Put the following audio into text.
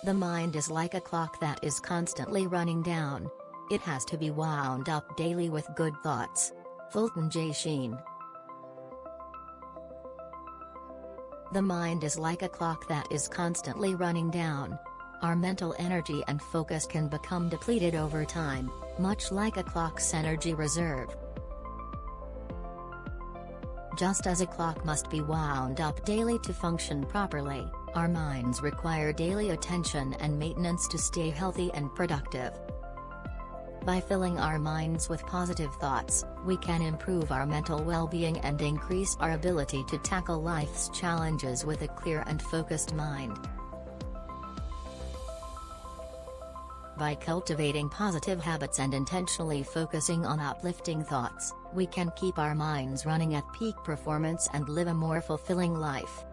The mind is like a clock that is constantly running down. It has to be wound up daily with good thoughts. Fulton J. Sheen. The mind is like a clock that is constantly running down. Our mental energy and focus can become depleted over time, much like a clock's energy reserve. Just as a clock must be wound up daily to function properly, our minds require daily attention and maintenance to stay healthy and productive. By filling our minds with positive thoughts, we can improve our mental well-being and increase our ability to tackle life's challenges with a clear and focused mind. By cultivating positive habits and intentionally focusing on uplifting thoughts, we can keep our minds running at peak performance and live a more fulfilling life.